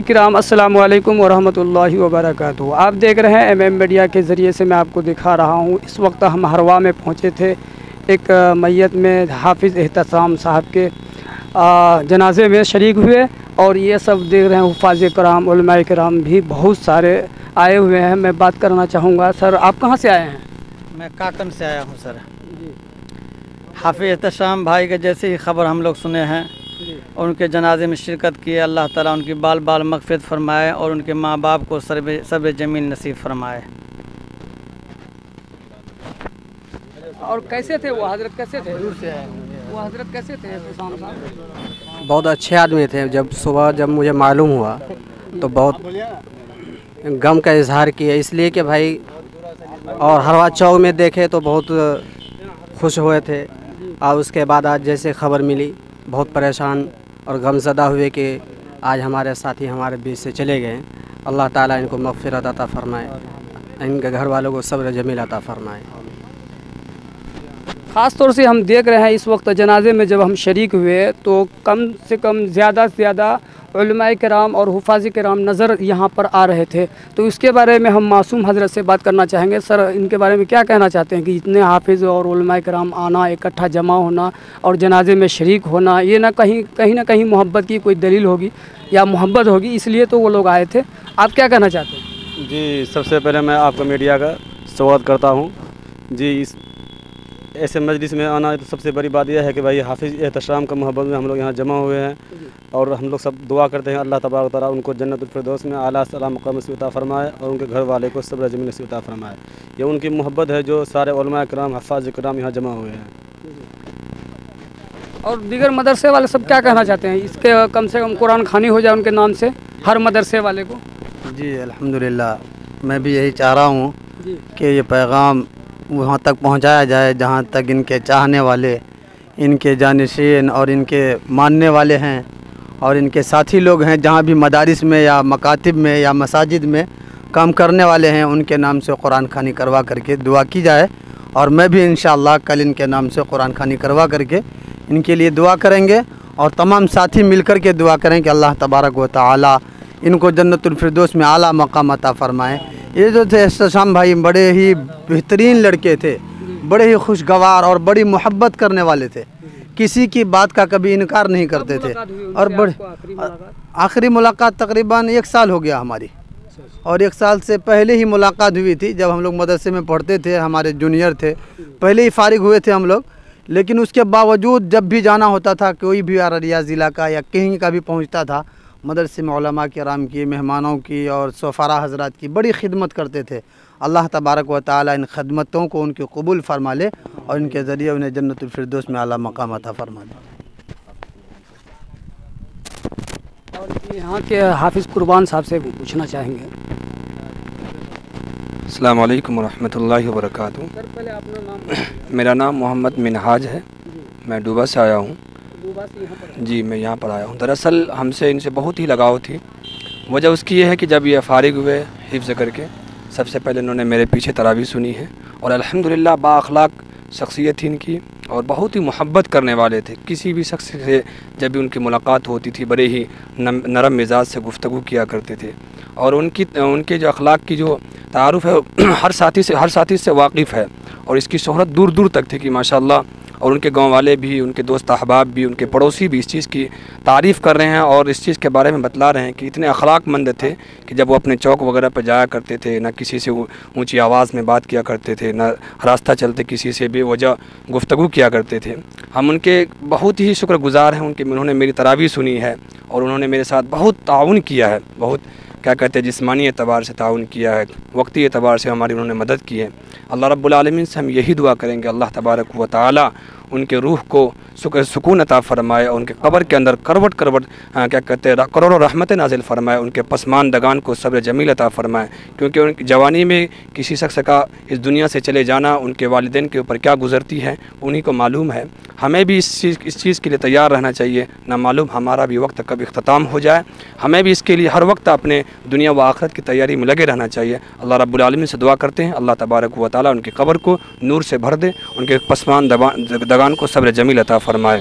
کرام السلام علیکم ورحمۃ اللہ وبرکاتہ۔ آپ دیکھ رہے ہیں ایم ایم میڈیا کے ذریعے سے میں آپ کو دکھا رہا ہوں۔ اس وقت ہم ہروا میں پہنچے تھے، ایک میت میں حافظ احتشام صاحب کے جنازے میں شریک ہوئے، اور یہ سب دیکھ رہے ہیں حفاظ کرام علماء کرام بھی بہت سارے آئے ہوئے ہیں۔ میں بات کرنا چاہوں گا، سر آپ کہاں سے آئے ہیں؟ میں کاکن سے آیا ہوں سر۔ حافظ احتشام بھائی کے جیسے ہی خبر ہم لوگ سنے ہیں اور ان کے جنازے میں شرکت کیے، اللہ تعالیٰ ان کی بال بال مغفرت فرمائے اور ان کے ماں باپ کو صبر جمیل نصیب فرمائے۔ اور کیسے تھے وہ حضرت، کیسے تھے وہ حضرت، کیسے تھے احتشام صاحب؟ بہت اچھے آدمی تھے۔ جب مجھے معلوم ہوا تو بہت غم کا اظہار کیا، اس لیے کہ بھائی، اور ہروا چوک میں دیکھے تو بہت خوش ہوئے تھے، اور اس کے بعد آج جیسے خبر ملی بہت پریشان اور غم زدہ ہوئے کہ آج ہمارے ساتھی ہمارے بیچ سے چلے گئے۔ اللہ تعالیٰ ان کو مغفرت عطا فرمائے، ان کے گھر والوں کو صبر جمیل عطا فرمائے۔ خاص طور سے ہم دیکھ رہے ہیں اس وقت جنازے میں جب ہم شریک ہوئے تو کم سے کم زیادہ سے زیادہ علماء کرام اور حفاظ کرام نظر یہاں پر آ رہے تھے، تو اس کے بارے میں ہم معصوم حضرت سے بات کرنا چاہیں گے۔ سر ان کے بارے میں کیا کہنا چاہتے ہیں کہ اتنے حافظ اور علماء کرام آنا، اکٹھا جمع ہونا اور جنازے میں شریک ہونا، یہ کہیں نہ کہیں محبت کی کوئی دلیل ہوگی یا محبت ہوگی، اس لیے تو وہ لوگ آئے تھے۔ آپ کیا کہنا چاہتے ہیں؟ جی، سب سے پہلے میں آپ کا میڈیا کا سواد کرتا ہوں جی۔ اس ایسے مجلس میں آنا تو سب سے بڑی بات یہ ہے کہ بھائی حافظ احتشام کا محبت میں ہم لوگ یہاں جمع ہوئے ہیں، اور ہم لوگ سب دعا کرتے ہیں اللہ تبارک و تعالیٰ ان کو جنت الفردوس میں اعلیٰ سلام مقام نصیب عطا فرمائے، اور ان کے گھر والے کو صبر جمیل نصیب عطا فرمائے۔ یہ ان کی محبت ہے جو سارے علماء کرام حفاظ کرام یہاں جمع ہوئے ہیں۔ اور دیگر مدرسے والے سب کیا کہنا چاہتے ہیں؟ اس کے کم سے کم قرآن خوانی ہو جائے ان کے نام سے ہر مدرسے والے کو۔ جی الحمدللہ، میں بھی یہی چاہ رہا ہوں کہ یہ پیغام وہاں تک پہنچایا جائے جہاں تک ان کے چاہنے والے، ان کے جانشین اور ان کے ماننے والے ہیں، اور ان کے ساتھی لوگ ہیں جہاں بھی مدارس میں یا مکاتب میں یا مساجد میں کام کرنے والے ہیں، ان کے نام سے قرآن خوانی کروا کر کے دعا کی جائے۔ اور میں بھی انشاءاللہ کل ان کے نام سے قرآن خوانی کروا کر کے ان کے لیے دعا کریں گے، اور تمام ساتھی مل کر کے دعا کریں کہ اللہ تبارک و تعالی ان کو جنت الفردوس میں اعلیٰ مقام عطا فرمائے۔ یہ جو تھے احتشام بھائی بڑے ہی بہترین لڑکے تھے، بڑے ہی خوشگوار اور بڑی محبت کرنے والے تھے، کسی کی بات کا کبھی انکار نہیں کرتے تھے۔ اور آخری ملاقات تقریباً 1 سال ہو گیا ہماری، اور 1 سال سے پہلے ہی ملاقات ہوئی تھی جب ہم لوگ مدرسے میں پڑھتے تھے، ہمارے جونیئر تھے، پہلے ہی فارغ ہوئے تھے ہم لوگ، لیکن اس کے باوجود جب بھی جانا ہوتا تھا، کوئی بھی ارریہ ضلع کا یا کہیں کا بھی پہنچتا تھا، مدرسے میں علماء کرام کی، مہمانوں کی اور سفراء حضرات کی بڑی خدمت کرتے تھے۔ اللہ تبارک و تعالی ان خدمتوں کو ان کی قبول فرما لے، اور ان کے ذریعے انہیں جنت الفردوس میں اعلیٰ مقام عطا فرما دے۔ اور یہاں کے حافظ قربان صاحب سے پوچھنا چاہیں گے۔ السلام علیکم ورحمۃ اللہ وبرکاتہ۔ سر پہلے اپنا نام۔ میرا نام محمد منہاج ہے، میں ڈوبا سے آیا ہوں۔ ڈوبا سے یہاں پر؟ جی، میں یہاں پر آیا ہوں۔ دراصل ہم سے ان سے بہت ہی لگاؤ تھی۔ وجہ اس کی یہ ہے کہ جب یہ فارغ ہوئے حفظ کر کے، سب سے پہلے انہوں نے میرے پیچھے تراویح سنی ہے، اور الحمدللہ با اخلاق شخصیت تھی ان کی، اور بہت ہی محبت کرنے والے تھے۔ کسی بھی شخص سے جب بھی ان کی ملاقات ہوتی تھی بڑے ہی نرم مزاج سے گفتگو کیا کرتے تھے، اور ان کے جو اخلاق کی جو تعارف ہے ہر ساتھی سے واقف ہے، اور اس کی شہرت دور دور تک تھی کہ ماشاءاللہ، اور ان کے گاؤں والے بھی، ان کے دوست احباب بھی، ان کے پڑوسی بھی اس چیز کی تعریف کر رہے ہیں اور اس چیز کے بارے میں بتلا رہے ہیں کہ اتنے اخلاق مند تھے کہ جب وہ اپنے چوک وغیرہ پہ جایا کرتے تھے، نہ کسی سے اونچی آواز میں بات کیا کرتے تھے، نہ راستہ چلتے کسی سے بے وجہ گفتگو کیا کرتے تھے۔ ہم ان کے بہت ہی شکر گزار ہیں، انہوں نے میری تراویح سنی ہے، اور انہوں نے میرے ساتھ بہت تعاون کیا ہے، بہت کیا کہتے ہیں جسمانی اعتبار سے تعاون کیا ہے، وقتی اعتبار سے ہماری انہوں نے مدد کی ہے۔ اللہ رب العالمین سے ہم یہی دعا کریں گے اللہ تبارک و تعالی ان کے روح کو سکون عطا فرمائے، اور ان کے قبر کے اندر کروٹ کیا کہتے ہیں کروڑوں رحمت نازل فرمائے، ان کے پسماندگان کو صبر جمیل عطا فرمائے، کیونکہ ان کی جوانی میں کسی شخص کا اس دنیا سے چلے جانا ان کے والدین کے اوپر کیا گزرتی ہے انہی کو معلوم ہے۔ ہمیں بھی اس چیز کے لیے تیار رہنا چاہیے، نہ معلوم ہمارا بھی وقت کب اختتام ہو جائے، ہمیں بھی اس کے لیے ہر وقت اپنے دنیا و آخرت کی تیاری میں لگے رہنا چاہیے۔ اللہ رب العالمین سے دعا کرتے ہیں اللہ تبارک و تعالیٰ ان کی قبر کو نور سے بھر دے، ان کے پسماندگان کو صبر جمیل عطا فرمائے۔